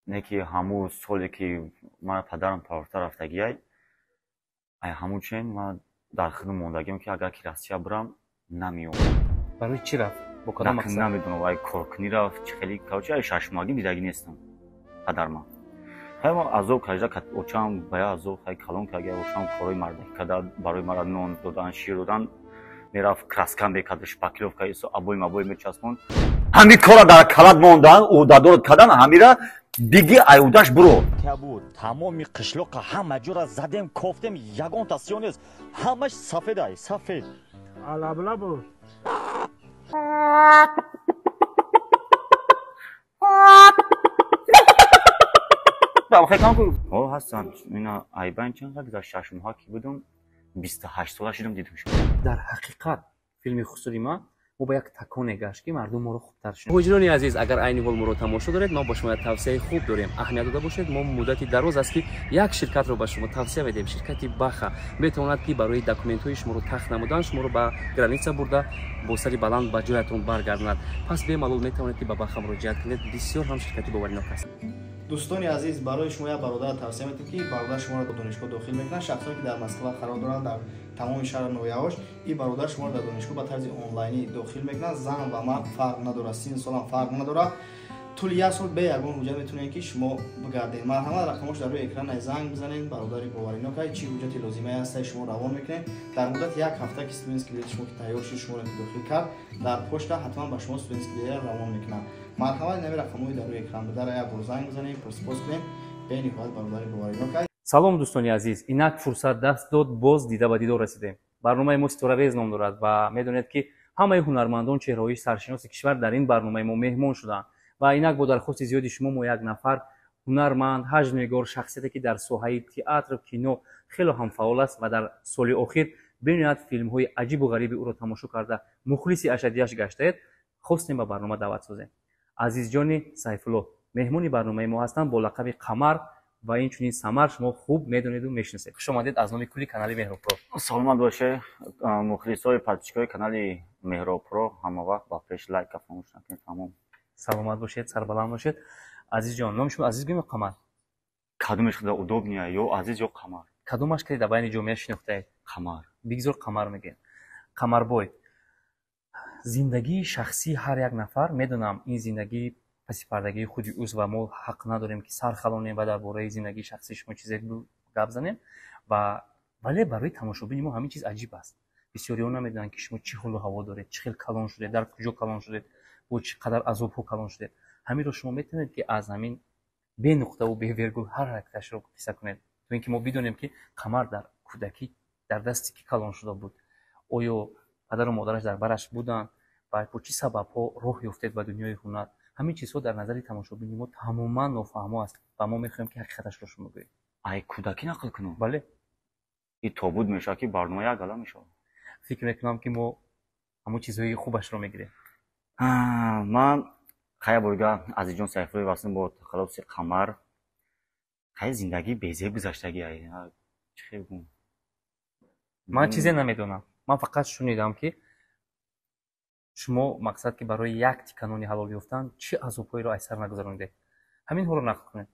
نه که همون سالی که من پدرم پارتا رفتگی ای همون چین من در خدمت موندگیم که اگر که راستی برم نمیام. برای چی رفت؟ با کدام مقصد؟ نمیدونم وای کارکنی رفت چه خیلی کاوچه ای 6 ماهگی دیدگی نیستم پدر من. خیلی از او کجا که اوچام باید از او خیلی کلان که اگر اوچام کارای مردی کداد برای مرا نون دادن شیر دادن میرفت کراسکان بکدش پاکیلوف که ایسو ابوی مابوی میچسبون همین کارا در کلاد موندن او دادور کدن همیرا دیگه ایوداش برو که بود تمامی قشلوق همه جور زدیم کوفتیم یگان تاسیون است همش سفید ای سفید الابلا بود خیلی کام کنم او هستن اینا ایبان چند که در 6 ماه که بودم 28 ساله شدم دیدمش. در حقیقت فیلم خصوصی ما با یک تکون گشت که مردم ما رو خوبتر شد. مهاجرانی عزیز اگر عین حال ما رو تماشا دارید ما با شما توصیه خوب داریم اهمیت داده باشید. ما مدتی دراز است که یک شرکت رو به شما توصیه میدیم شرکتی باخا میتواند که برای داکومنت های شما رو تخت نمودن شما رو به گرانیسا برده با سری بلند به جایتون برگرداند. پس به معلوم میتونید که به باخا مراجعه کنید بسیار هم شرکتی باورناک است. دوستان عزیز برای شما یک برادر توصیه می‌کنم که برادر شما را به دانشگاه داخل میکنه. شخصی که در مسکو قرار دارند در تمام شهر نویاوش این برادر شما را در دانشگاه به طرز آنلاینی داخل میکنه. زن و مرد فرق نداره سن سال هم فرق نداره طول یک سال به یگان حجت میتونین که شما بگردین. مرحمت رقمش در روی اکران زنگ بزنین برادر باورناک چی حجت لازمه است شما روان میکنین. در مدت یک هفته که استودنت کلیت شما که تیار شد شما را داخل کرد در پشت حتما به شما استودنت کلیت روان میکنه. مرحبا نمی رقموی در روی اکران بداره یک بار زنگ بزنین پرسپوز کنین به نهایت برادر باورناک. سلام دوستانی عزیز اینک فرصت دست داد باز دیده و دیدار رسیدیم. برنامه ما ستاره نام دارد و میدونید که همه هنرمندان چهره‌های سرشناس کشور در این برنامه ما مهمان شدند و اینک با درخواست زیادی شما ما یک نفر هنرمند هجنگار شخصیتی که در ساحه تئاتر و کینو خیلی هم فعال است و در سال اخیر بنیاد فیلم های عجیب و غریب او را تماشا کرده مخلص اشدیش گشته خواستیم به برنامه دعوت سازیم. عزیز جان سیفالله مهمون برنامه ما هستند با لقب قمر و این چنین سمر شما خوب میدونید و میشناسید. خوش آمدید از نام کلی کانال مهراب پرو. سلامت باشه مخلصای پادکست کانال مهراب پرو همه وقت با پیش لایک فراموش نکنید. تمام سلامت باشید سربلند باشید. عزیز جان نام شما عزیز بگیم قمر کدومش خدا удобнее یا عزیز یا قمر کدومش که در بین جامعه شناخته قمر بگذار قمر میگن. قمر بای زندگی شخصی هر یک نفر میدونم این زندگی پس پردگی خودی اوست و ما حق نداریم که سر خلانیم و درباره زندگی شخصی شما چیزی گپ زنیم و ولی برای تماشابین ما همین چیز عجیب است. بسیاری ها نمیدونن که شما چه حال و هوا دارید چه خیلی کلان شده در کجا کلان شده و چقدر عذاب ها کلان شده. همین رو شما میتونید که از همین به نقطه و به ویرگول هر حرکتش رو قصه کنید تو اینکه ما بدونیم که قمر در کودکی در دستی که کلان شده بود آیا پدر و مادرش در برش بودن و با چه سبب ها راه یافتید به دنیای هنر. همین چیزها در نظر تماشابین ما تماما نافهمه است و ما میخوایم که حقیقتش رو شما بگید. ای کودکی نقل کنم بله این تابوت میشه که برنامه یک گلا میشه. فکر میکنم که ما همون چیزهای خوبش رو میگیریم. من خیلی بایگاه عزیز جان سیفالله واسه با تخلص قمر خیلی زندگی بیزه گذشتگی ای چه بگم من چیزی نمیدونم. من فقط شنیدم که شما مقصد که برای یک تکنونی حلال یافتن چه عذابهایی را اثر نگذرانید همین ها رو نقل کنید.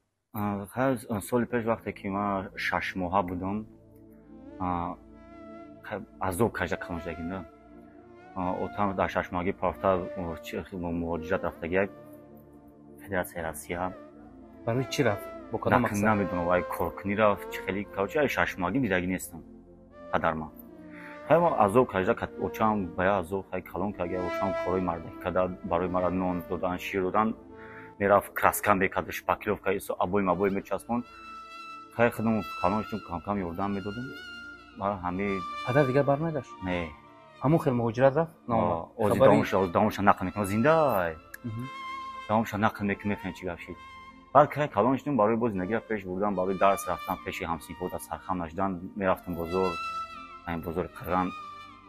خیلی سال پیش وقتی که من 6 ماه بودم عذاب کجا کلانشدگی نه اوتام در 6 ماهگی پارتا مهاجرت رفتگی فدراسیون روسیه. برای چی رفت؟ با کدام مقصد؟ نمیدونم وای کارکنی رفت چه خیلی کاوچه 6 ماهگی دیدگی نیستم پدر من. خیلی عذاب کجا که اوچام باید عذاب خیلی کلان که اگر اوچام کارای مردی کداد برای مرا نون دادن شیر دادن میرفت کراسکان بکدش پاکیلوف که ایسو ابوی مابوی میچسبون خیلی خودم کلان شدم کم کم یاردم میدادم برای همه. پدر دیگر بر نداشت؟ نه همون خیلی مهاجرت رفت؟ نه دامش نقل میکنه زنده دامش نقل میکنه چی گفت بعد خیلی کلان شدم برای باز زندگی را پیش بردم برای درس رفتم پیش همسنفا سرخم نشدن میرفتم بازار این بازار قرغن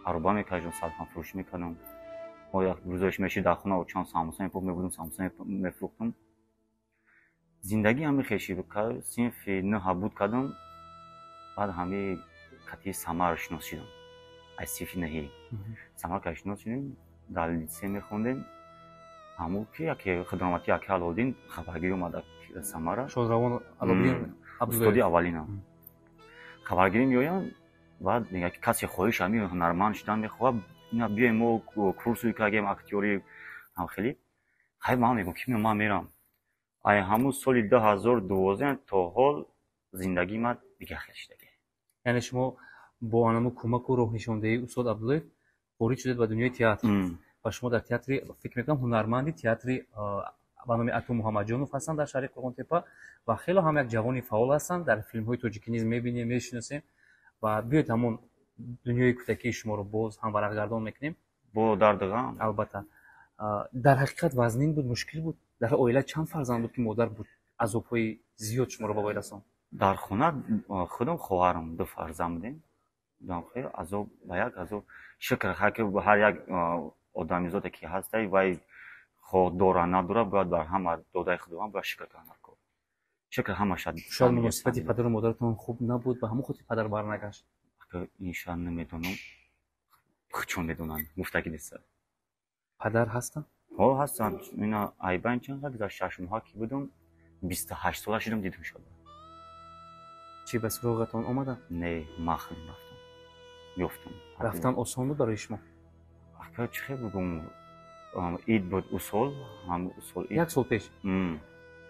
عربا میکردم سلطان فروشی میکردم و یک روزش میشه در خونه و چند ساموسه میپوک میبودم ساموسه میفروختم. زندگی همه خیشی بکرد صنف نه بود کردم بعد همه کتی سمر شناس شدم از صنف نهی سمر که شناس شدیم در لیسه میخوندیم همون که یکی خدماتی یکی حلالدین خبرگیری اومده Самара. Шодравон Алобдин устоди аввалинам. Хабаргирӣ меоянд баъд мегӯяд ки касе хоҳиш ҳамин ҳунарманд шудан мехоҳад ина биёем мо курсуи кардем актёрӣ ҳамхелӣ. Хай ман мегӯям ки ман мерам. Ай ҳамун соли 2012 то ҳол зиндагии ман дигар хел шудаги. яъне шумо бо анаму кӯмаку роҳнишондеҳии устод Абдуллоев ворид шудед ба дунёи театр ва шумо дар театри фикр мекунам ҳунарманди театри ба номи Ату Муҳаммаҷонов ҳастанд дар шаҳри Қурғонтепа ва хело ҳам як ҷавони фаъол ҳастанд дар филмҳои тоҷикӣ низ мебинем мешиносем ва биёед ҳамон дунёи кӯдакии шуморо боз ҳам варақгардон мекунем. Бо дарду ғам албатта дар ҳақиқат вазнин буд, мушкил буд. Дар оила чанд фарзанд буд ки модар буд азобҳои зиёд шуморо ба вой расон? дар хона худам хоҳарам 2 фарзанд будем. хеле азоб ба як азоб шукр ҳар як одамизоде ки ҳастай вай хоҳ дора надора бояд бар ҳама додаи худованд бояд шукр кард. шукр ҳамаша шояд муносибати падару модаратон хуб набуд ба ҳамон хотир падар барнагашт. иншоалло намедонам чун медонанд гуфтагӣ нест. падар ҳастанд? ҳо ҳастанд. ина айбан чанд гузашт 6 моҳа ки будам 28 сола шудам дидум шуд. чӣ ба суроғатон омаданд? не махм рафтам ёфтам. рафтан осон буд барои шумо? ака чӣ хел будум ид буд усол ҳам усол як сол пеш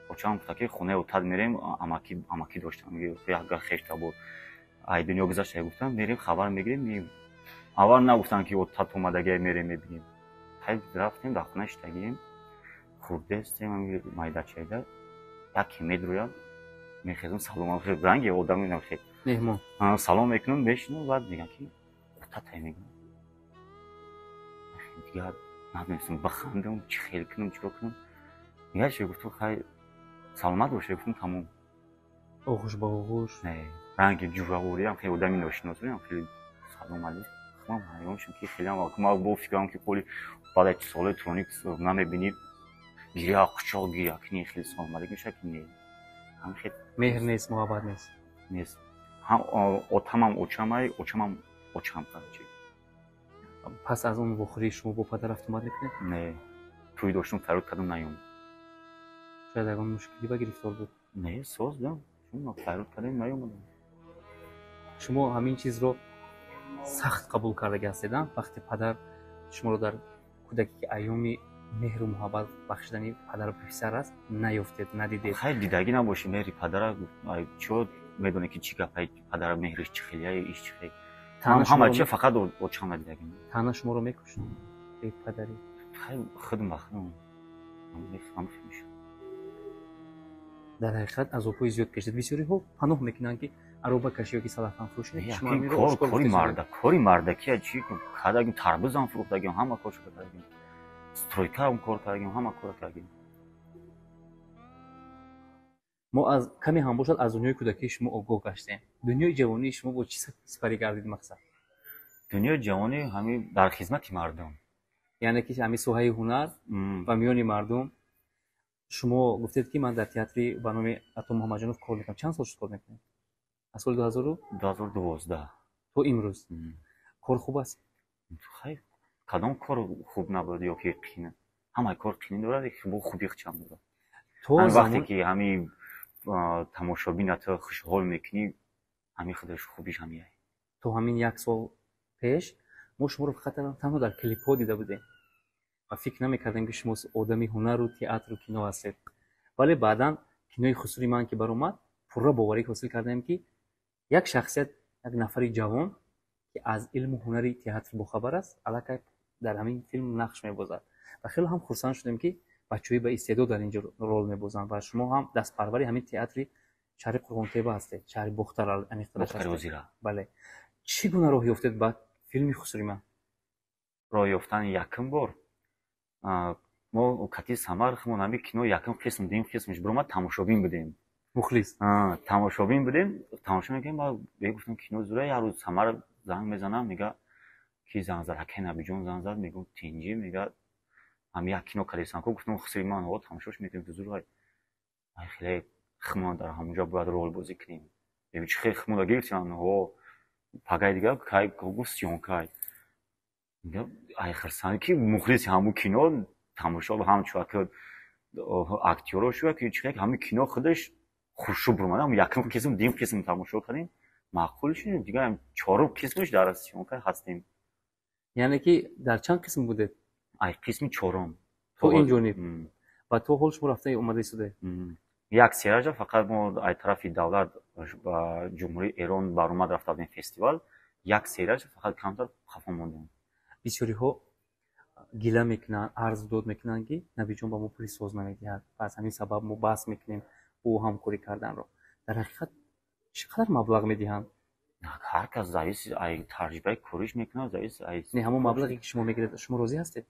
очам гуфта ки хонаи отад мерем амаки доштам як хешта бо ай дунё гузашта гуфтам мерем хабар мегирем. аввал нагуфтам ки отад омадаги мерем мебинем. ҳай рафтем дар хонаи штагием хурдестем майдачайда яке медрояд мехезам салом ранги одами нахе меҳмон салом мекунам мешинам баъд мегӯям ки отатай мегӯям дигар надонистам бахандам чӣ хел кунам чико кунам. дигар чӣ гуфтам хай саломат боше гуфтам тамом. оғӯш ба оғӯш ранги ҷуравориам хеле одами ношиносам хеле салом алейкум ман ҳайрон шудам ки хеле ман бо фикрам ки қоли баъд соли троник намебинӣ гиря қучоқ гиря кунӣ хеле салом алейкум шуд ки не ҳам хел меҳр нест муҳаббат нест ҳам отамам очамай очамам очам карчи. пас аз он вохӯрии шумо бо падар рафт омад мекунед? не тӯй доштам фарёд кардам наёмад. шояд ягон мушкилӣ ба гирифтор буд? не соз будам чун фарёд кардам наёмадам. шумо ҳамин чизро сахт қабул кардаги ҳастед вақте падар шуморо дар кӯдакии айёми меҳру муҳаббат бахшидани падару писар аст наёфтед надидед? хай дидагӣ набоши меҳри падара чо медонем ки чӣ гапай падара меҳриш чӣ хелияи иш чӣ хел ҳама чи фақат очам надидагӣ таъна шуморо мекушад бе падарӣ? хай худам ба худам мефаҳмам мешуд. дар ҳақиқат азобҳои зиёд кашидед. бисёриҳо паноҳ мекунанд ки аробакашӣ ёки салафан фурӯшӣ кори мардакия чӣ кардагим тарбузам фурӯхтагим ҳама коршо кардагим стройкаам кор кардагим ҳама кор кардагим. мо аз каме ҳам бошад аз дунёи кӯдакии шумо огоҳ гаштем. дунёи ҷавонии шумо бо чӣ сипарӣ гардид мақсад? дунёи ҷавонӣ ҳамин дар хизмати мардум, яъне ки ҳамин соҳаи ҳунар ва миёни мардум. шумо гуфтед ки ман дар театри ба номи Ату Муҳаммаҷонов кор мекунам. чанд сол шуд кор мекунед? аз соли 2012 то имрӯз кор хуб аст? хай кадом кор хуб набуд ё ки қин ҳамаи кор қини дорад бо хуби чанд дорад. вақте ки ҳамин тамошобината хушҳол мекунӣ ҳамин худаш хубиш ҳамин. то ҳамин як сол пеш мо шуморо фақат танҳо дар клипҳо дида будем ва фикр намекардем ки шумо одами ҳунару театру кино ҳастед. вале баъдан кинои хусури ман ки баромад пурра боварӣ ҳосил кардем ки як шахсият як нафари ҷавон ки аз илму ҳунари театр бохабар аст аллакай дар ҳамин филм нақш мебозад ва хеле ҳам хурсанд шудем ки бачаҳои ба истеъдод дар инҷо рол мебозанд ва шумо ҳам дастпарвари ҳамин театри шаҳри Қурғонтеба ҳастед, шаҳри Бохтар амихтараш ҳастед. бале чӣ гуна роҳ ёфтед ба филми хусури ман? роҳ ёфтани якум бор мо кати самар хмон ҳамин кино якум қисм дим қисмш биромад тамошобин будем. мухлис тамошобин будем тамошо мекардем. ба гуфтам кино зура як рӯз самар занг мезанам мега ки занг зад ҳакай набиҷон занг зад мегӯм тинҷӣ мега ҳам як кино калесанко гуфтам хусури ман ҳо тамошош мекунем зур ай хеле хмон дар ҳамонҷа бояд рол бозӣ кунем. бебин чӣ хеле хмон гирифтан ҳо пагай дигар кай гуфт сёнкай ай хирсанд ки мухлиси ҳамун кино тамошо ҳамчун актёрош ва ки чихек ҳами кино худаш хушруб ромада ҳам якум қисм дим қисм тамошо кардем маъқул шуд дига чорум қисмаш дар шунка ҳастем яъне ки дар чанд қисм будед ай қисми чорум то ин ҷониб ва то ҳол шумо рафта омада истоде як сеража фақат мо ай тарафи давлат ба ҷумҳурии Эрон баромад рафта будем фестивал як сеража фақат камтар хафа мондем бисёриҳо гила мекунанд арз дод мекунанд ки набиҷон ба мо пули соз намедиҳад ва аз ҳамин сабаб мо баҳс мекунем бо ҳамкорӣ карданро дар ҳақиқат чӣ қадар маблағ медиҳанд ҳар кас зависи ай таҷрибаи кориш мекунад зависи ай не ҳамон маблағе ки шумо мегиред шумо розӣ ҳастед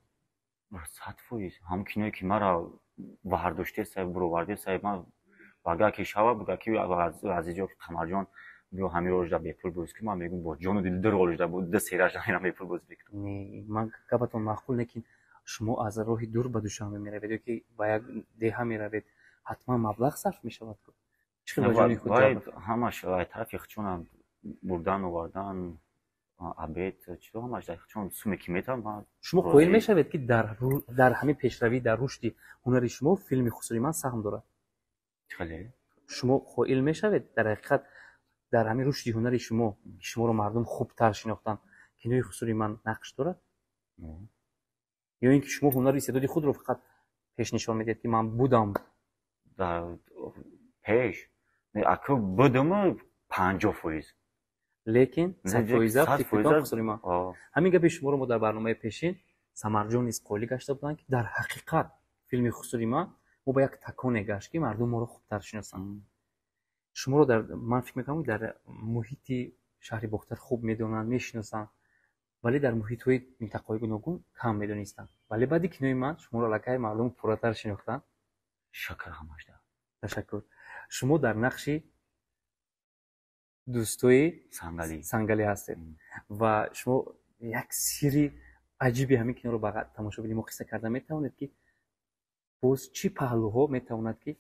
100% ҳам киное ки мара ваҳардоштесай буровардесай ман агар ки шава буга ки азиҷо қамарҷон биё ҳамиро ожда бепул боз ки ман мегум бо ҷону дил дар ожда бо да сеража ина бепул боз бекунам не ман гапатон маъқул не ки шумо аз роҳи дур ба душанбе меравед ё ки ба як деҳа меравед ҳатман маблағ сарф мешавад чӣ хел ба ҷони худ ҳамаш ай тарафи хичонам бурдан овардан абед чиро ҳамаш дар хичон суме ки метам шумо қоил мешавед ки дар ҳамин пешравӣ дар рушди ҳунари шумо филми хусури ман саҳм дорад хале шумо қоил мешавед дар ҳақиқат дар ҳамин рушди ҳунари шумо ки шуморо мардум хубтар шинохтанд кинои хусури ман нақш дорад ё ин ки шумо ҳунари истеъдоди худро фақат пешнишон медиҳед ки ман будам дар пеш аку будаму 50%. лекин 100% фикром хусури ман ҳамин гапи шуморо мо дар барномаи пешин самарҷон низ қоилӣ гашта буданд ки дар ҳақиқат филми хусури ман мо ба як таконе гашт ки мардум моро хубтар шиносанд шуморо дар ман фикр мекунам ки дар муҳити шаҳри бохтар хуб медонанд мешиносанд вале дар муҳитҳои минтақаҳои гуногун кам медонистанд вале баъди кинои ман шуморо аллакай мардум пурратар шинохтанд шакр ҳамашда ташаккур шумо дар нақши дӯстои сангалӣ ҳастед ва шумо як сирри аҷиби ҳамин киноро ба тамошобини мо қисса карда метавонед ки боз чӣ паҳлӯҳо метавонад ки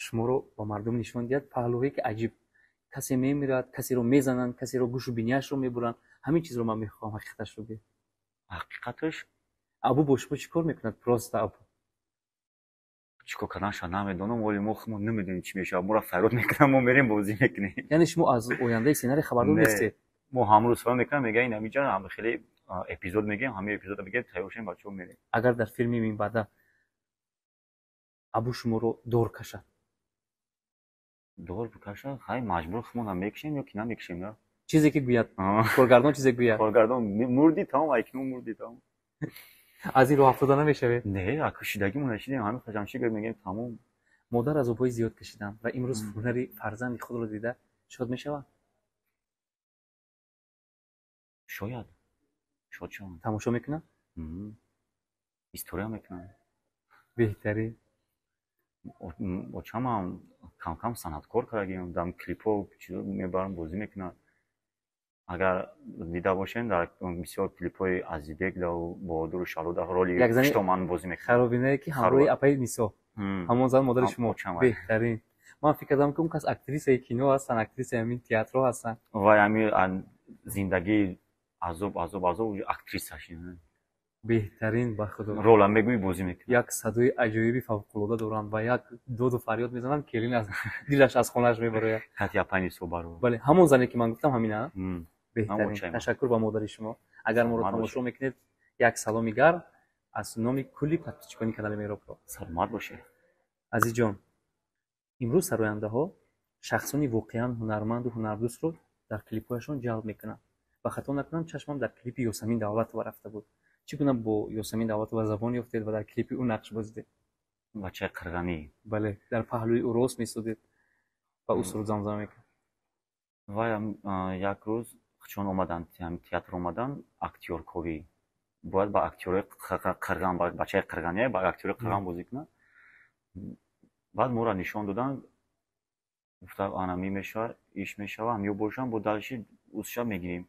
шуморо ба мардум нишон диҳад паҳлӯҳое ки аҷиб касе мемирад касеро мезананд касеро гӯшу бинияшро мебуранд ҳамин чизро ман мехоҳам ҳақиқаташро бе ҳақиқаташ абу бо шумо чӣ кор мекунад просто абу чӣ кор карданашро намедонам вале мо намедонем чӣ мешавад моро фарёд мекунам мо мерем бозӣ мекунем яъне шумо аз ояндаи сценарий хабардор нестед мо ҳамрӯз суол мекунам мегаем намиҷа ҳам хеле эпизод мегем ҳамин эпизода мегем тайёр шавем бачаҳо мерем агар дар филми минбаъда абу шуморо дор кашад дор бикашад ҳай маҷбур худмон мекушем ё ки намекушем чизе ки гӯяд коргардон чизе гӯяд коргардон мурди тамом айкину мурди тамом аз ин роҳ афтода намешавед не аку шидагимон нашидем ҳамин хаҷамшӣ мегем тамом модар азобҳои зиёд кашиданд ва имрӯз ҳунари фарзанди худро дида шод мешавад шояд шод шаванд тамошо мекунад история мекунад беҳтарин очамам кам санъаткор кардагем дам клипҳо чизо мебарам бозӣ мекунад агар дида бошем дар бисёр клипҳои азизбек баҳодуру шалода роли иштоман бозӣ мекунад харобинае ки ҳамроҳи апаи нисо ҳамон зан модари шумо беҳтарин ман фикр кардам ки он кас актрисаи кино ҳастанд актрисаи ҳамин театрҳо ҳастанд вай ҳамин зиндагии азоб актрисаш беҳтарин ба худо рола мегӯи бозӣ мекунад як садои аҷоиби фавқулода доранд ва як доду фарёд мезананд келин аз дилаш аз хонааш мебарояд кати апаи нисо баро бале ҳамон зане ки ман гуфтам ҳамина беҳтарин ташаккур ба модари шумо агар моро тамошо мекунед як саломи гарм аз номи кулли подписчикони канали Меҳробро саломат бошед азизҷон имрӯз сарояндаҳо шахсони воқеан ҳунарманду ҳунардӯстро дар клипҳояшон ҷалб мекунанд ва хато накунам чашмам дар клипи Ёсамин Давлатова рафта буд чӣ гуна бо Ёсамин Давлатова забон ёфтед ва дар клипи ӯ нақш бозидед бачаи қирғанӣ бале дар паҳлӯи ӯ рост месудед ва ӯ суруд замзама мекард вай як рӯз чун омаданд театр омаданд актёркорӣ бояд ба актёрои қирған бачаи қирғанӣ ба актёри қирған бозӣ кунад баъд моро нишон доданд гуфтанд ана ми мешавад иш мешавад ҳам ё бошам бо далиши ӯсша мегирем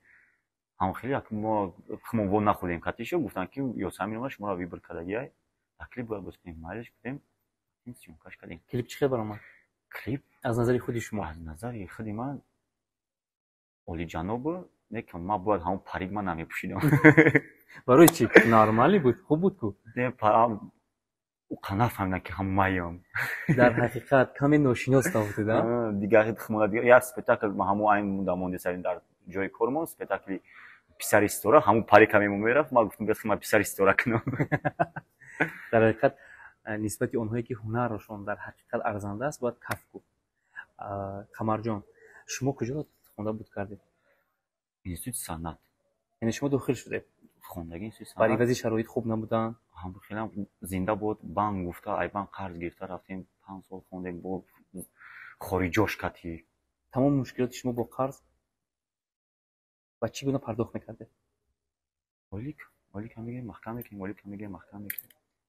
ҳам хеле мо во нахӯрдем катишо гуфтанд ки Ёсамин омад шуморо вибр кардагиай клип бояд боз кунем майлиш гуфтем сёмкаш кардем клип чӣ хел баромад клип аз назари худи шумо аз назари худи ман олиҷаноб некам ман бояд ҳамон парик ман намепӯшидам барои чӣ нормалӣ буд хуб буд ку او قناه فهمیدن که هم مایم در حقیقت کمی ناشناس بودن. دیگه خمولا دیگه یا اسپектاکل ما همو این مونده سرین در جای کورمون اسپектاکلی پسر استورا همون پاری کمی میرفت ما گفتم بس ما پسر استورا کنم. در حقیقت نسبت اونهایی که هنرشون در حقیقت ارزنده است باید کف گفت. قمر جان شما کجا خونده بود کردید؟ اینستیتوت صنعت. یعنی شما داخل شده خوندگی اینستیتوت صنعت. برای وضع شرایط خوب نبودن؟ هم خیلی زنده بود. بانک گفته ای بانک قرض گرفته رفتیم 5 سال خوندیم بود خوری جوش کتی. تمام مشکلات شما با قرض و چی گونه پرداخت میکرده؟ ولی میگه محکم میگه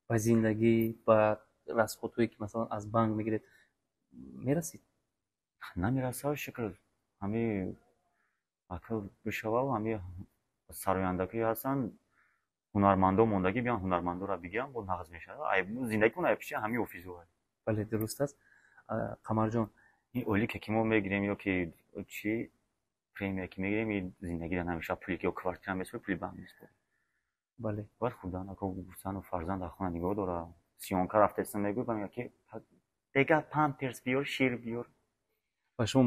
و زندگی و رسخوتویی که مثلا از بانک میگیرید میرسید؟ نمیرسه شکل همین اکل بشوه و همین سراینده هستن هنرمندا موندگی بیان هنرمندا را بگیرن با نقض میشه زندگی کنه پیش همین اوفیزو. بله درست است. قمر جان این اولی که ما میگیریم یا که چی پریمیر که میگیریم این زندگی را نمیشه پولی که کوارتر هم پول بانک نیست. بله باید خدا نکو گفتن و فرزند در خونه نگاه داره سیونکا رفته است میگه بگم که دیگه پامپرز بیار شیر بیار و شما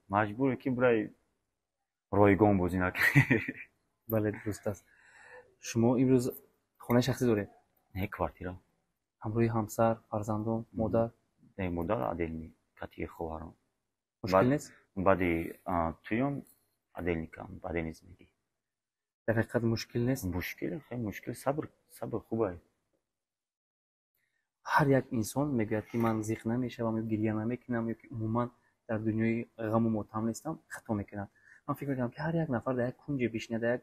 مجبورید که برای رایگان بودین. بله درست است. شما امروز خونه شخصی دارید؟ نه کوارتر همراه همسر فرزندان مادر؟ نه مادر عدلنی کتی خواهرم مشکل نیست؟ بعدی تویم عدلنی کم بعدی نیست میگی در حقیقت مشکل نیست؟ خیلی مشکل صبر خوبه. هر یک انسان میگه که من زیخ نمیشم گریه نمیکنم یا که عموما در دنیای غم و ماتم نیستم خطا میکنم. من فکر میکنم که هر یک نفر در یک کنج بشینه در یک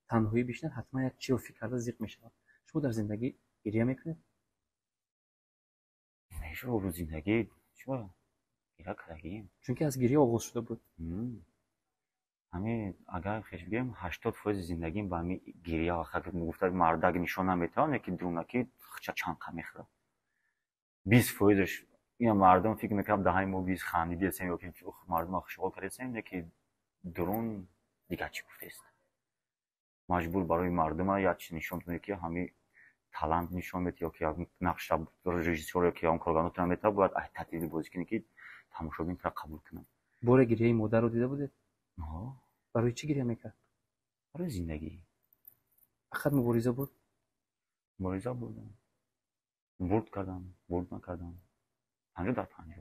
تنهایی بشینه حتما یک چی رو فکر کرده زیخ میشه. شما در زندگی گریه میکنید؟ نه رو زندگی چرا گریه کردیم چون که از گریه آغاز شده بود. همین اگر خیش بگیم 80% زندگیم با همین گریه آخر میگفتن مردک نشون نمیتونه که درونکی چند کم میخوره 20%ش این مردم فکر میکنم دهای ما 20 خندیدی هستیم یا که مردم آخشغال کردیم نه که درون دیگه چی گفته است مجبور برای مردم یا چی نشون میده که همین талант نشون میده یا که نقش رژیسور که اون کارگانو تو میته باید تعطیلی بازی کنه که تماشاگین را قبول کنه. بار گریه مادر رو دیده بودید؟ نه. برای چی گریه میکرد؟ برای زندگی. فقط مبارزه بود؟ مبارزه بودم. برد نکردم. 50 در 50.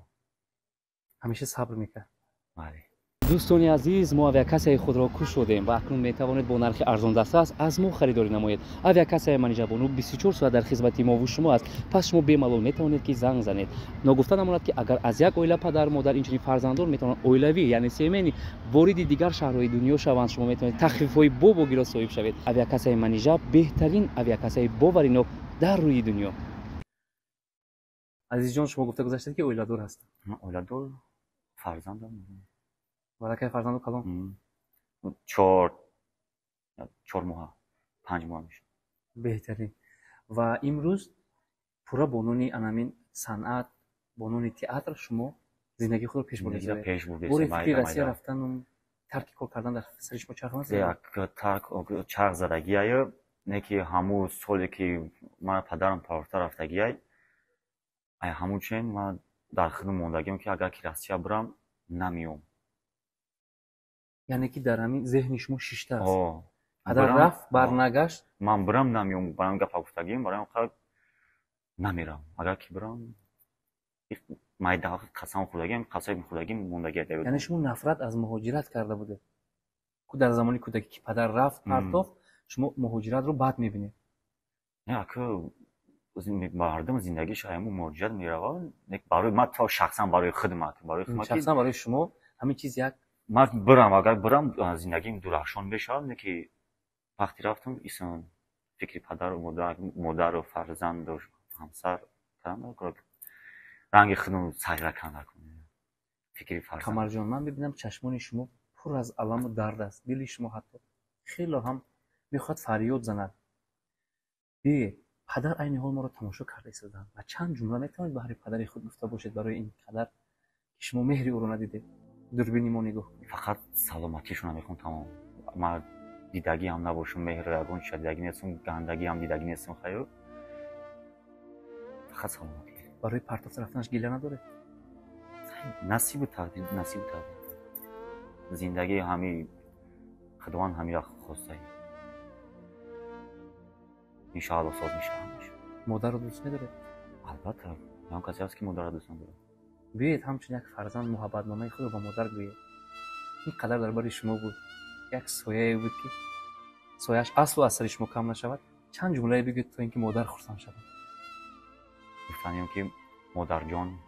همیشه صبر میکرد. بله. دوستان عزیز ما اویاکاسای خود را کش شدیم و اکنون میتوانید با نرخ ارزان دست از ما خریداری نمایید. اویاکاسای منیجر بانو 24 ساعت در خدمت ما و شما است. پس شما بی‌ملال میتوانید که زنگ زنید. نگفته نماند که اگر از یک اویله پدر مادر اینجوری فرزندان میتونن اویلوی یعنی سیمنی وارد دیگر شهرهای دنیا شوند شما میتونید تخفیف‌های بوگیرا صاحب شوید. اویاکاسای منیجر بهترین اویاکاسای باورینو در روی دنیا. عزیز جان شما گفته گذاشته که اویلادور هست. اویلادور فرزندم. برای فرزند کلام 4 ماه 5 ماه میشه بهترین. و امروز پورا بانونی انامین صنعت بانونی تئاتر شما زندگی خود رو پیش بردید. بوری فکری راستی رفتن و ترک کار کردن در سر شما چرخ هست؟ یک ترک چرخ زدگی ای نه که همون سالی که من پدرم پارتا رفتگی ای همون چین من در خدمت موندگیم که اگر کلاسی برم نمیام. یعنی که در همین ذهن شما شیشته است. پدر رفت برنگشت من برم نمیام برام گپ گفتگیم برام خود نمیرم اگر که برم مایده قسم خودگیم موندگی دیگه. یعنی شما نفرت از مهاجرت کرده بوده که در زمانی کودکی که پدر رفت پرتاف شما مهاجرت رو بعد میبینید. نه که مردم زندگیش همون مهاجرت میروند برای من تا شخصا برای خدمت شخصا برای شما همین چیز یک من برم اگر برم زندگیم درخشان بشه نه که وقتی رفتم ایشون فکری پدر و مادر و فرزند و همسر کردم رنگ خودم تغییر کنه فکری فرزند. قمر جان من ببینم چشمان شما پر از الم و درد است. دل شما حتی خیلی هم میخواد فریاد زند. پدر عین حال ما رو تماشا کرده ایستادن و چند جمله میتونید برای پدر خود گفته باشید برای این قدر که شما مهری او رو ندیده دوربینی ما نگاه. فقط سلامتیشون میخوام تمام. من دیدگی هم نباشم مهر یگان شدیدگی نیستم گندگی هم دیدگی نیستم خیر فقط سلامتی. برای پرتافت رفتنش گله نداره؟ نصیب و تقدیر، نصیب و تقدیر. زندگی همی خداوند همی را خواسته. انشاءالله ساز میشه همش. مادر رو دوست نداره؟ البته هم کسی هست که مادر را دوست نداره. بیایید همچون یک فرزند محبتنامه خود رو با مادر گویید. این قدر درباره شما بود، یک سایه بود که سایه‌اش اصل و اثر شما کم نشود. چند جمله بگید تا اینکه مادر خرسند شود. گفتنیم که مادر جان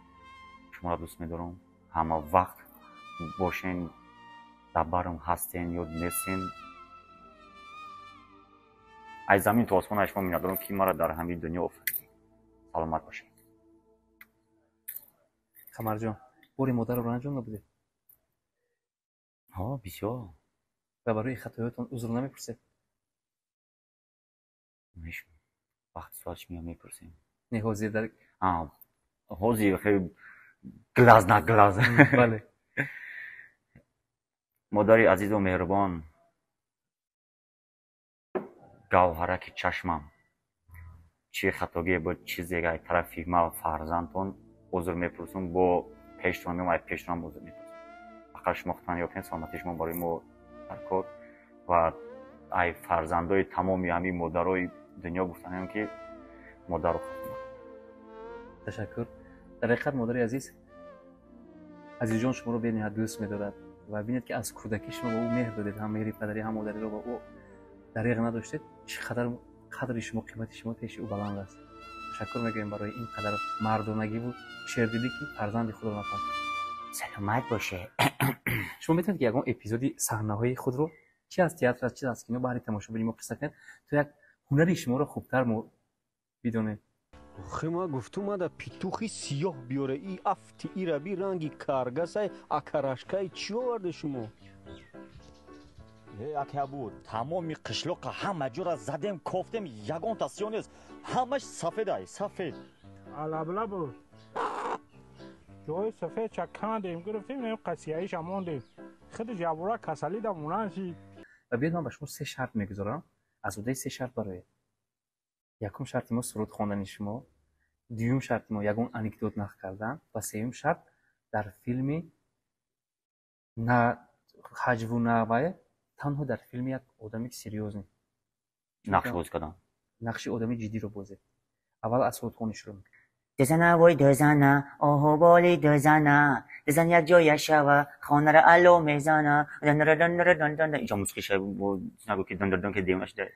شما را دوست می‌دارم. همه وقت باشین، در برم هستین یا نیستین. از زمین تا آسمان شما می‌ندارم که مرا در همین دنیا آفریدی. سلامت باشین. قمر جان، باری مادر رو انجام نبوده ها بسیار. و برای خطایاتون عذر نمیپرسه؟ میشه وقت سوالش میپرسیم. نه حاضر در حاضر خیلی گلاز نه گلاز. بله. مادری عزیز و مهربان، گوهرک چشمم، چی خطاگی بود چیزی که طرفی ما فرزندتون عذر میپرسم با پیشتون میام پیشتون عذر میپرسم. فقط شما خودتان یافتین سلامتی شما برای ما در کار و ای فرزندای تمامی همین مادرای دنیا گفتنم که مادر رو خواستم. تشکر. در حقیقت مادر عزیز جان شما رو به نهایت دوست می‌دارد و ببینید که از کودکی شما به او مهر دادید، هم مهر پدری هم مادری رو با او دریغ نداشتید. چقدر قدر شما قیمت شما پیش او بلند است. تشکر میگم برای این قدر مردانگی بود شعر دیدی که فرزند خود رو نفرد. سلامت باشه. شما میتونید که یکم اپیزودی صحنه‌های خود رو چی از تئاتر چی از کینو برای تماشا بریم و قصه کنید تو یک هنری شما رو خوبتر بدونه. آخه ما گفتم ما در پیتوخی سیاه بیاره ای افتی ای ربی رنگی کارگسای اکراشکای چی آورده شما؟ اکه بود تمامی قشلوق همه جور زدیم کوفتیم یگان تاسیون است. همش سفید ای سفید. علبلا بود جای سفید چکان دیم گرفتیم نیم قصیه‌ایش اموندیم خیلی جوورا کسلی دا مونان شید. و بیاد من به شما 3 شرط میگذارم. از اون 3 شرط برای یکم شرط ما سرود خواندن شما، دوم شرط ما یگون انکدوت نقل کردن و سوم شرط در فیلمی نه حجو نه تنها در فیلم یک آدمی سریوز نقش بازی کردن. نقش آدمی جدی رو بازی. اول از سرود خوانی شروع میکنه. دزنه وای دزنه آهو بالی دزنه دزن یک جای شوا خانه را الو میزنه دن دن دن دن دن دن. اینجا موسیقی شب نگو که دن دن دن که دیمش ده.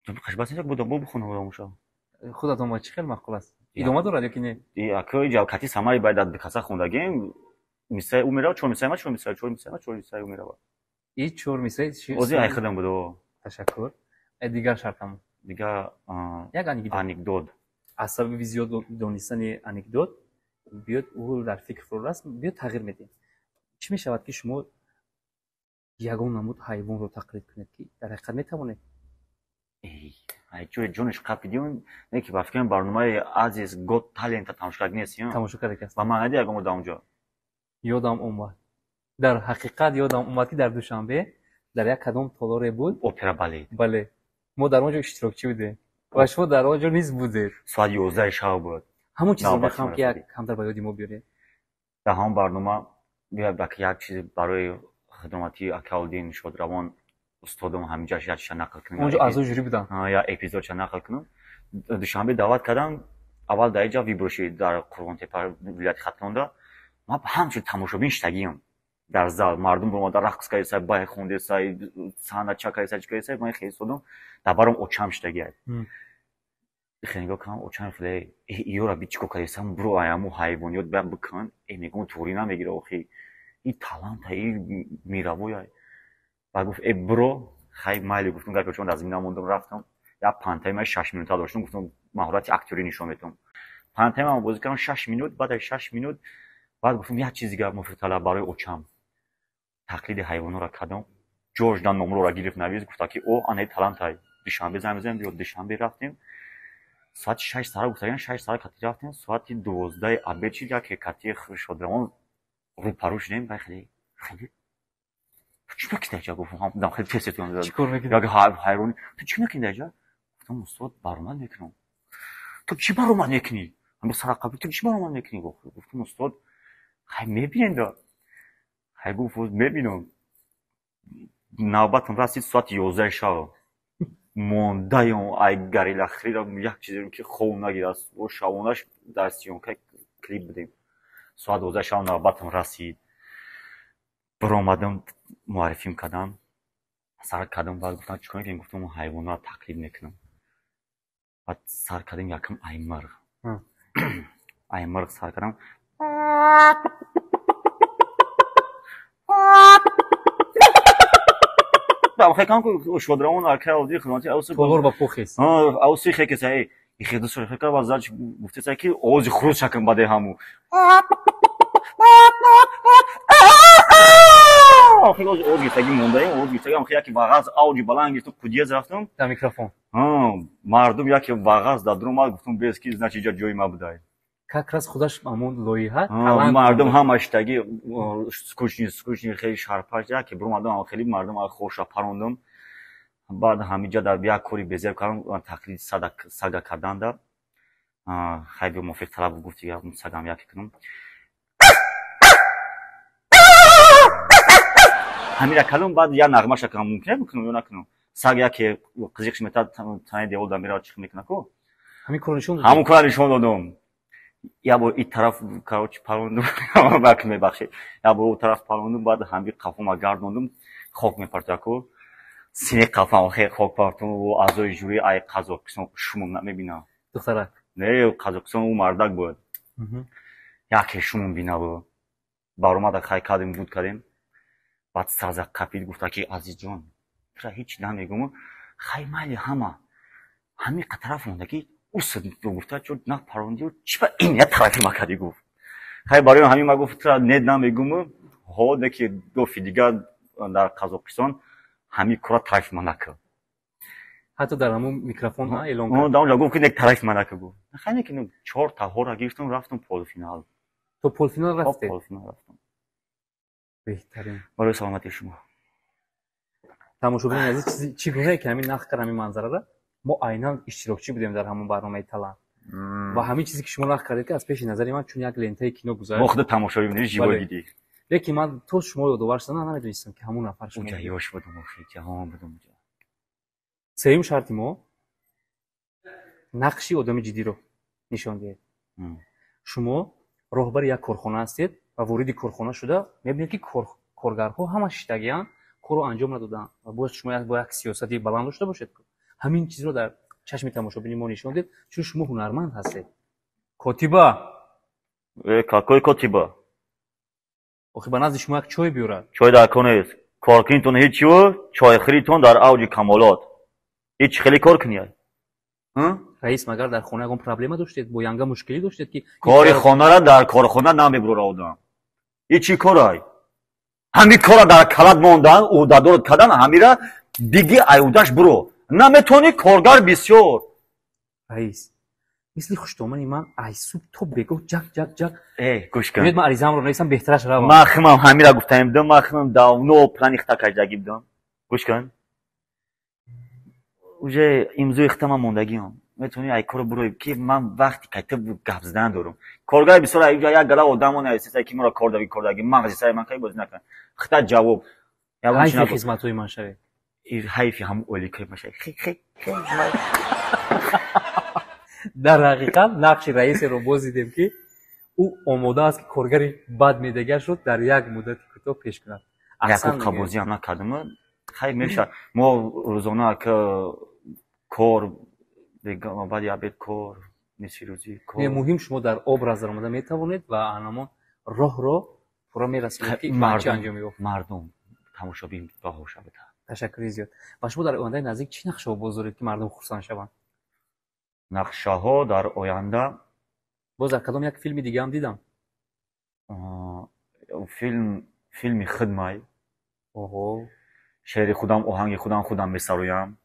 تو خش بس یک بودم بخونه بودمشا. خودتون ما چه خیلی معقول است. ادامه داره که نه؟ اکو جا کتی سمای باید از کاسه خوندگیم میسه او میره چون میسه ما چون میسه او میره. این چور میسه چی؟ اوزی ای خدم بودو. تشکر. دیگر شرطم دیگه یک انکدوت. از سبب زیاد دانستن انکدوت بیاد او در فکر فرو راست بیاد تغییر میده. چی میشود که شما یگان نمود حیوان رو تقلید کنید که در حقیقت میتوانید؟ ای جونش قپیدیم نه که بافکن برنامه عزیز گوت تالنت تماشا کنیسیم. تماشا کرده است. و من ندیدم اگه مردم اونجا. یادم اومد. در حقیقت یادم اومد که در دوشنبه در یک کدام تالار بود. اپرا بالت. بله. ما در اونجا اشتراکچی بودیم. و شما در آنجا نیست بودید. ساعت 11 شب بود. همون چیزا میخوام که یک کمتر به یادی ما بیاره. در همون برنامه بیا یک چیز برای خدماتی اکاودین شد روان استادم همینجا شش نقل کنم. اونجا از جوری بودن. یا اپیزود چه نقل کنم. دوشنبه دعوت کردن. اول در اینجا ویبروشی در قربان تپه ولایت ختلاندا ما همچون تماشابین شدیم. در زال مردم با ما در رقص کردن بای خونده سای صحنه چکای سای ما خیلی سودم در برام اوچم شدگی. خیلی گفتم اوچم خیلی ایورا بیچکو کلیسام برو ایامو حیوانیات بهم بکن میگم توری نمیگیره آخی این تالنت ای میراوی بعد گفت ای برو خیلی مالی گفتم که چون از این نموندم رفتم یا پانتایم 6 مینوت داشتم گفتم مهارت اکتوری نشون میدم پانتایم بازی کردم 6 مینوت بعد 6 مینوت بعد گفتم یه چیزی که مفصل برای اوچم تقلید حیوانو را کردم جورج دان نمره را گرفت نویز گفت که او آن تالنت های دوشنبه زمزم بیاد دوشنبه رفتیم ساعت 6 ساعت گفتن 6 ساعت کاتی رفتیم ساعت 12 ابچی جا که کاتی شد روان رو پاروش نیم خیلی چی میکنی اینجا گفتم دم خیلی تست میکنم چیکار میکنی یا حیوان تو چی میکنی اینجا گفتم استاد برآمد میکنم. تو چی برآمد میکنی؟ همین سر قبل تو چی برآمد میکنی؟ گفتم استاد خیلی میبینید خیلی گفت میبینم. نوبتم رسید ساعت 11 شب موندایم ای گریلا خریدم یک چیزی رو که خوب نگیر است و شبانش در سیونکه کلیپ بدیم. ساعت 12 شب نوبتم رسید برآمدم معرفیم کردم سر کردم بعد گفتم چیکار کنیم؟ گفتم حیوانات تقلید میکنم. بعد سر کردم یکم ای مرغ سر کردم خیلی کم که شودران ارکه اودی خدمتی اوسی پولور با پوخیست اوسی خیلی کسی ای خیلی دوست خیلی کار بازش گفته سعی که اوزی خروج شکم بده همو خیلی اوزی سعی مونده اوزی سعی هم خیلی که واقعا اوجی بلند تو کودیز رفتم در میکروفون مردم یکی واقعا دادرم ما گفتم بیس کی значит جای ما بودای как раз خودش همون لویه مردم همش تگی скучні خیلی شرپاش که برام آدم خیلی مردم خوش پروندم. بعد همینجا در بیا کوری بزرگ کردم تقلید سگا کردن در خیلی مفید طلب گفتی اون سگام یکی کنم همین را کلم بعد یا نغمه شکم ممکنه بکنم یا نکنم سگ یکی قزیقش میتاد تنه دیول در میرا چیک میکنه کو همین کارنشون همون کار نشون دادم. یا با این طرف کاوچ پروندم باک میبخشید یا با اون طرف پروندم بعد همین قفم گردوندم خاک میپرتم کو سینه قفم خیلی خاک پرتم و اعضای جوری ای قزاقستان شوم نمیبینم دخترک نه قزاقستان اون مردک بود یکی شوم بینا بود بارومد خیلی کردیم بود کردیم بعد سازا کپید گفت که عزیز جان چرا هیچ نمیگم خیلی مالی همین طرف مونده که اوست تو گفته چون نه پروندی و چی با این یه طرفی ما کردی گفت خیلی برای همین ما گفت چرا ند نمیگم ها دکی دو دیگر در قزاقستان همین کارا طرف ما نکرد حتی در همون میکروفون ها اعلام کرد اونجا گفت که یک طرف ما نکرد گفت خیلی که 4 تا هورا گرفتم رفتم پول فینال تو پول فینال رفتی پول فینال رفتم بهترین برای سلامتی شما تماشاگران عزیز چگونه که همین نقد کردم این منظره را ما عیناً اشتراکچی بودیم در همون برنامه تلنت و همین چیزی که شما نقد کردید که از پیش نظر من چون یک لنته کینو گذاشت خود تماشایی می‌بینید جیبا دیدی لیکن من تو شما رو دوباره شدن نمیدونستم که همون نفر شما اونجا یاش بودم خیلی جهان بودم اونجا سوم شرط ما نقشی آدم جدی رو نشان دهید شما راهبر یک کارخانه هستید و وارد کارخانه شده می‌بینید که کارگرها همش اشتگیان کارو انجام ندادن و باید شما با یک سیاستی بلند داشته باشید همین چیز رو در چشم تماشابین ما نشون دید چون شما هنرمند هستید کاتیبا کاکوی کاتیبا آخه به نزد شما یک چای بیارد چای در کنه است کارکنتون هیچی و چای خریتون در اوج کمالات هیچ خیلی کار کنید رئیس مگر در خانه اون پرابلم داشتید با ینگا مشکلی داشتید که کار خانه را در کارخانه نمیبره آدم هیچی کارای همین کارا در کلاد موندن او دادور کردن همیرا دیگه ایوداش برو نمیتونی کارگر بسیار رئیس مثل خوشتومنی من ای صبح تو بگو جک گوش کن من عریضم رو نویسم بهترش رو مخمم همیرا گفتم دم مخمم داونو پلان اختا کجاگی بدم گوش کن уже امضای ختم موندگیم میتونی ای کارو برو که من وقتی کتاب گپ زدن دارم کارگر بسیار ایجا یک گلا آدمو نیست که مرا کاردگی مغزی سر من کی باز نکن خطا جواب یا های خدمتوی من شوی حیفی هم اولیکای باشه خیلی در حقیقت نقش رئیس رو باز دیدیم که او آماده است که کارگری بد میدگر شد در یک مدت کوتاه پیش کند اصلا قبوزی هم نکردم خیلی میشه ما روزانه که کار دیگه بعد یابد کار نصف روزی کار مهم شما در ابراز آمده میتوانید و انما راه رو پورا میرسونید که مردم انجام میده مردم تماشابین باهوش بده تشکر زیاد و شما در آینده نزدیک چی نقشه ها بازدارید که مردم خرسند شوند نقشه ها در آینده باز در کدام یک فیلم دیگه هم دیدم فیلم خدمای اوه شعر خودم آهنگ خودم میسرویم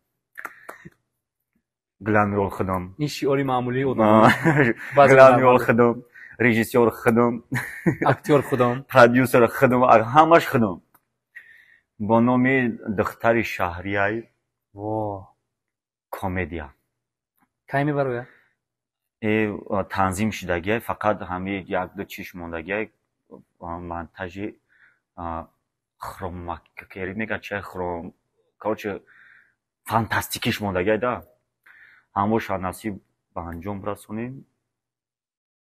گلن رول خودم این شعاری معمولی بود گلن رول خودم رژیسور خودم اکتور خودم پرودیوسر خودم همش خودم با نام دختر شهریار واه کمدیا кай мебарояд? танзим шудагия, фақат ҳамин як-ду чиш мондагия монтажи хромакери мегӯяд чи хром, короче фантастикиш мондагия да. ҳамоша насиб ба анҷом расонем.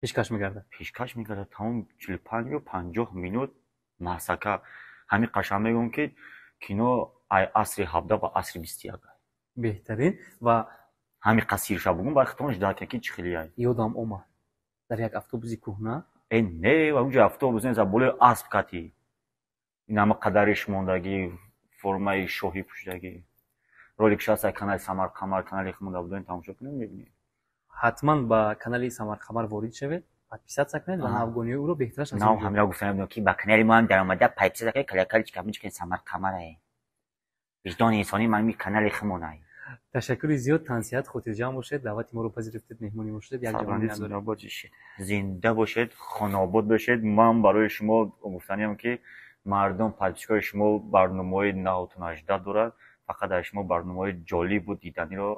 пешкаш мегардад. пешкаш мегардад тамом 45 ё 50 минут масака. ҳамин қашанг мегӯям ки кино асри 17 ва асри 21. беҳтарин. ва ҳамин қасирша бугум ба хитонш даркаки чӣ хели ай. ёдам омад дар як автобуси кӯҳна не ва унҷа автобус не за болои асб кати. ин ҳама қадариш мондагӣ, формаи шоҳӣ пӯшидагӣ. роликша сай канали Самарқамар, канали Хмуда будоин тамошо кунем мебинем. ҳатман ба канали Самарқамар ворид шавед, подписатсия кунед ва навгониҳои ӯро беҳтараш аз нав ҳамина гуфтам будем ки ба канали мо ҳам даромада подписатсия кунед, колокольчика бинҷ кунед Самарқамар ай. виҷдони инсонӣ ман канали Хмун ай. ташаккури зиёд, тансиҳат, хотирҷамъ бошед. даъвати моро пазирафтед, меҳмони мо шудед. як ҷавонӣ надорем. зинда бошед, хонобод бошед. ман барои шумо гуфтаниам ки мардум подписчикои шумо барномаҳои 918 дорад. фақат дар шумо барномаҳои ҷолибу диданиро